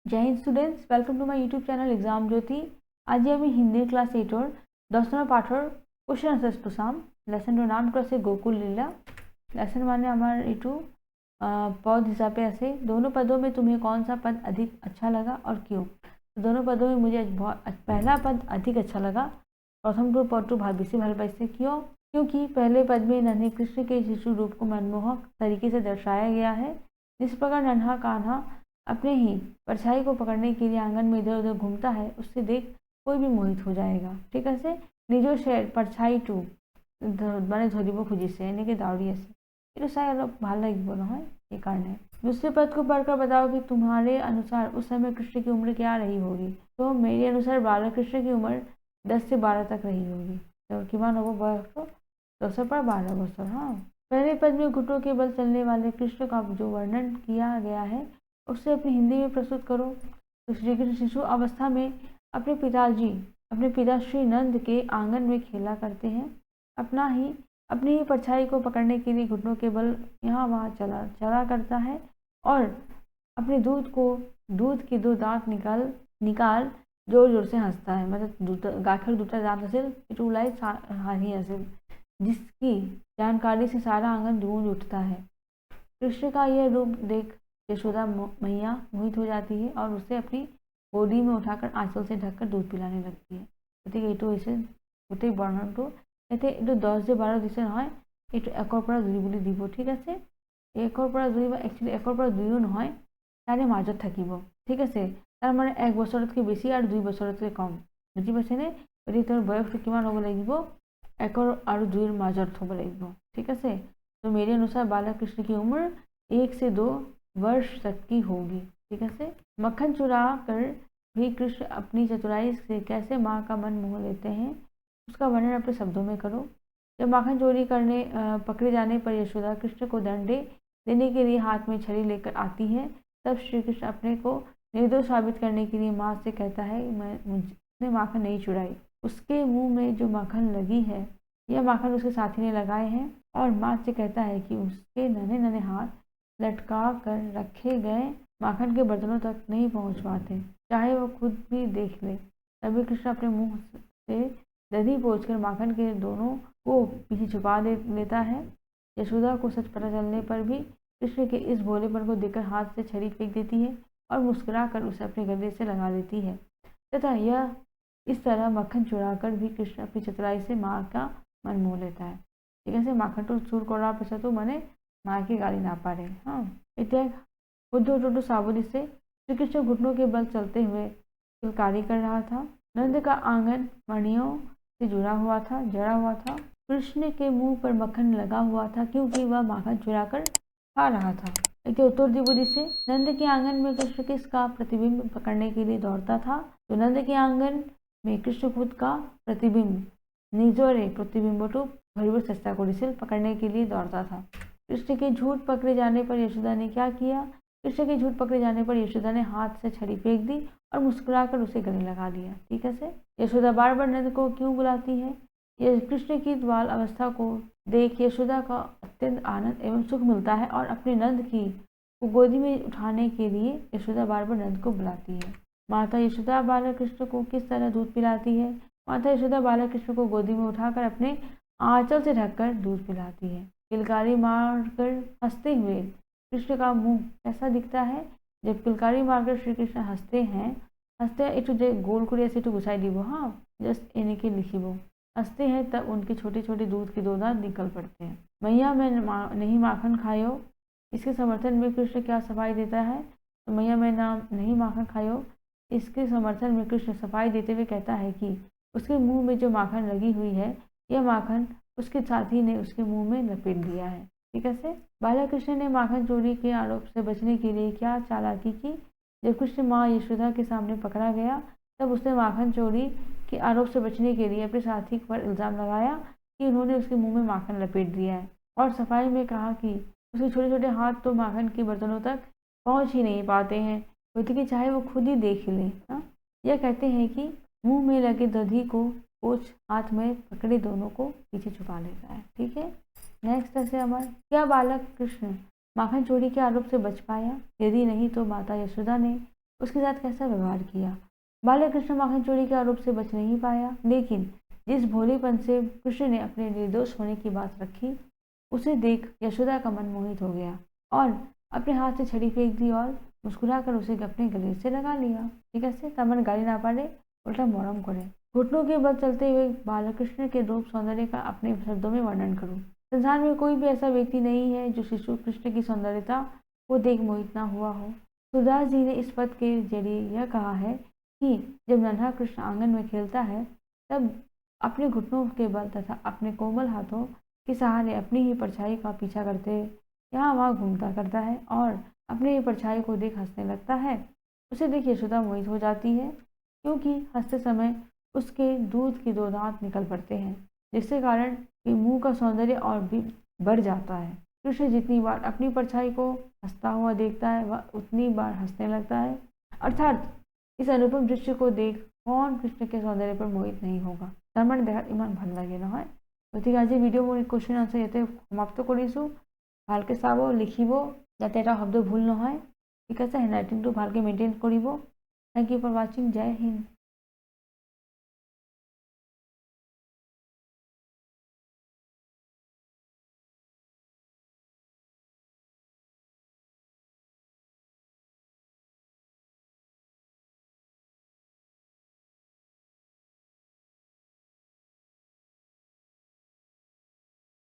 जय Hind students, welcome to my YouTube channel exam Jyoti. आज আমি হিন্দি ক্লাস 8 10 নম্বর পাঠৰ কোশ্চেন আনসার্স তো চাম। লেসনটোৰ নামটো আছে गोकुल लीला। लेसन মানে আমাৰ এইটো पद हिसाब से আছে। दोनों पदों में तुम्हें कौन सा पद अधिक अच्छा लगा और क्यों? तो दोनों पदों में मुझे पहला पद अधिक अच्छा लगा। प्रथम पदটো বেছি ভাল পাইছে। क्यों? क्योंकि पहले पद में नन्हे कृष्ण के शिशु रूप को मनमोहक तरीके से दर्शाया गया है। जिस प्रकार नन्हा कान्हा अपने ही परछाई को पकड़ने के लिए आंगन में इधर उधर घूमता है, उससे देख कोई भी मोहित हो जाएगा। ठीक है, निजो शेर परछाई टू মানে ধৰিব খুজিছে, এনেকৈ দাউৰি আছে। এইটো চাই অলপ ভাল লাগিব নহয়, সেইকাৰণে। दूसरे पद को पढ़कर बताओ कि तुम्हारे अनुसार उस समय कृष्ण की उम्र क्या रही होगी। तो मेरे अनुसार बालकृष्ण की उम्र 10 से 12 तक रही होगी। तो किमान होगा बयस 10 पर 12 बছर। हाँ, पहले पद में घुटनों के बल चलने वाले कृष्ण का जो वर्णन किया गया है उससे अपनी हिंदी में प्रस्तुत करो। तो श्री कृष्ण शिशु अवस्था में अपने पिता श्री नंद के आंगन में खेला करते हैं। अपनी ही परछाई को पकड़ने के लिए घुटनों के बल यहाँ वहाँ चला करता है और अपने दूध के 2 दांत निकाल जोर जोर से हंसता है। मतलब गाखर 2টা दांत असेल, इटू उलाई हाही असेल, जिसकी जानकारी से सारा आंगन गूंज उठता है। कृष्ण का यह रूप देख यशोदा मैया मोहित हो जाती है और उसे अपनी गोदी में उठाकर आंचल से ढककर दूध पिलाने लगती है। गति এইটো হৈছে গোটেই বৰ্ণনটো। এতে এইটো 10 से 12 দিছে নহয়, এইটো 1 পৰা 2 বুলি দিব। ঠিক আছে, 1 পৰা 2 বা একচুয়ালি 1 পৰা 2 নহয়, তাৰে মাজত থাকিব। ঠিক আছে, তাৰ মানে 1 বছৰতকৈ বেছি আৰু 2 বছৰতকৈ কম। বুজি পাইছেনে? গতিকে তেওঁৰ বয়সটো কিমান হ'ব লাগিব? 1 আৰু 2 মাজত হ'ব লাগিব। ঠিক আছে, तो मेरे अनुसार बालक कृष्ण की उम्र 1 से 2 वर्ष तक की होगी। ठीक है, मक्खन चुरा कर भी कृष्ण अपनी चतुराई से कैसे माँ का मन मोह लेते हैं, उसका वर्णन अपने शब्दों में करो। जब माखन चोरी करने पकड़े जाने पर यशोदा कृष्ण को दंडे देने के लिए हाथ में छड़ी लेकर आती है, तब श्री कृष्ण अपने को निर्दोष साबित करने के लिए माँ से कहता है मुझने माखन नहीं चुराई। उसके मुंह में जो माखन लगी है यह माखन उसके साथी ने लगाए हैं और माँ से कहता है कि उसके नन्हे नन्हे हाथ लटका कर रखे गए माखन के बर्तनों तक नहीं पहुंच पाते, चाहे वो खुद भी देख ले। तभी कृष्ण अपने मुंह से दधी पोंछकर माखन के दोनों को पीछे छुपा लेता है। यशोदा को सच पता चलने पर भी कृष्ण के इस भोलेपन को देखकर हाथ से छड़ी फेंक देती है और मुस्कुरा कर उसे अपने गले से लगा देती है तथा यह इस तरह मक्खन चुराकर भी कृष्ण अपनी चतुराई से माँ का मन मोह लेता है। ठीक है, माखनটো চুৰ কৰাৰ পিছতো মানে माँ गाली ना पारे। हाँ, এতিয়া बुद्धू साबु से श्री कृष्ण घुटनों के बल चलते हुए किलकारी कर रहा था। नंद का आंगन मणियों से जड़ा हुआ था। कृष्ण के मुंह पर मक्खन लगा हुआ था क्योंकि वह माखन चुरा कर खा रहा था। उत्तर दिबुदी से नंद के आंगन में कृष्ण किसका प्रतिबिंब पकड़ने के लिए दौड़ता था। तो नंद के आंगन में कृष्ण खुद का प्रतिबिंब নিজৰে प्रतिबिंबটো भरिब चेष्टा কৰিছিল, पकड़ने के लिए दौड़ता था। कृष्ण के झूठ पकड़े जाने पर यशोदा ने क्या किया? कृष्ण के झूठ पकड़े जाने पर यशोदा ने हाथ से छड़ी फेंक दी और मुस्कुराकर उसे गले लगा लिया। ठीक है, यशोदा बार बार नंद को क्यों बुलाती है? यह कृष्ण की बाल अवस्था को देख यशोदा का अत्यंत आनंद एवं सुख मिलता है और अपने नंद की को गोदी में उठाने के लिए यशोदा बार बार नंद को बुलाती है। माता यशोदा बालक कृष्ण को किस तरह दूध पिलाती है? माता यशोदा बालक कृष्ण को गोदी में उठाकर अपने आंचल से ढककर दूध पिलाती है। किलकारी मारकर हंसते हुए कृष्ण का मुंह कैसा दिखता है? जब किलकारी मारकर श्री कृष्ण हंसते एटू जे गोल कर ऐसे गुसाई दीब। हाँ, जस्ट एने के लिखिब। हंसते हैं तब उनके छोटे छोटे दूध के 2 दांत निकल पड़ते हैं। मैया मैं नहीं माखन खायो, इसके समर्थन में कृष्ण क्या सफाई देता है? तो मैया मैं नहीं माखन खायो, इसके समर्थन में कृष्ण सफाई देते हुए कहता है कि उसके मुंह में जो माखन लगी हुई है यह माखन उसके साथी ने उसके मुंह में लपेट दिया है। ठीक है, बालक कृष्ण ने माखन चोरी के आरोप से बचने के लिए क्या चालाकी की? जब कृष्ण माँ यशोदा के सामने पकड़ा गया तब उसने माखन चोरी के आरोप से बचने के लिए अपने साथी पर इल्ज़ाम लगाया कि उन्होंने उसके मुंह में माखन लपेट दिया है और सफाई में कहा कि उसके छोटे छोटे हाथ तो माखन के बर्तनों तक पहुँच ही नहीं पाते हैं, कि चाहे वो खुद ही देख लें। हाँ, यह कहते हैं कि मुंह में लगे दधी को पोंछ हाथ में पकड़े दोनों को पीछे छुपा लेता है। ठीक है, नेक्स्ट ऐसे हमारे क्या बालक कृष्ण माखन चोरी के आरोप से बच पाया? यदि नहीं तो माता यशोदा ने उसके साथ कैसा व्यवहार किया। बालक कृष्ण माखन चोरी के आरोप से बच नहीं पाया, लेकिन जिस भोलेपन से कृष्ण ने अपने निर्दोष होने की बात रखी, उसे देख यशोदा का मन मोहित हो गया और अपने हाथ से छड़ी फेंक दी और मुस्कुराकर उसे अपने गले से लगा लिया। ठीक है, तमन गाली ना पाड़े, उल्टा मोरम करे। घुटनों के बल चलते हुए बालकृष्ण के रूप सौंदर्य का अपने शब्दों में वर्णन करूं। संसार में कोई भी ऐसा व्यक्ति नहीं है जो शिशु कृष्ण की सौंदर्यता को देख मोहित ना हुआ हो। सुदास जी ने इस पद के जरिए यह कहा है कि जब नन्हा कृष्ण आंगन में खेलता है, तब अपने घुटनों के बल तथा अपने कोमल हाथों के सहारे अपनी ही परछाई का पीछा करते यहाँ वहाँ घूमता करता है और अपने ही परछाई को देख हंसने लगता है। उसे देख यशोदा मोहित हो जाती है, क्योंकि हंसते समय उसके दूध के 2 दांत निकल पड़ते हैं, जिसके कारण मुंह का सौंदर्य और भी बढ़ जाता है। कृष्ण जितनी बार अपनी परछाई को हंसता हुआ देखता है, वह उतनी बार हंसने लगता है। अर्थात इस अनुपम दृश्य को देख कौन कृष्ण के सौंदर्य पर मोहित नहीं होगा। তার দেখার ইমান ভাল লাগে নহয়। গতিকে আজি ভিডিঅ' মোৰ কুৱেশ্যন আনচাৰ ইয়াতে সমাপ্ত কৰিছোঁ। ভালকৈ চাব, লিখিব, যাতে এটা শব্দ ভুল নহয়। ঠিক আছে, হেণ্ডৰাইটিংটো ভালকৈ মেইনটেইন কৰিব। থেংক ইউ ফৰ ৱাচিং। জয় হিন্দ।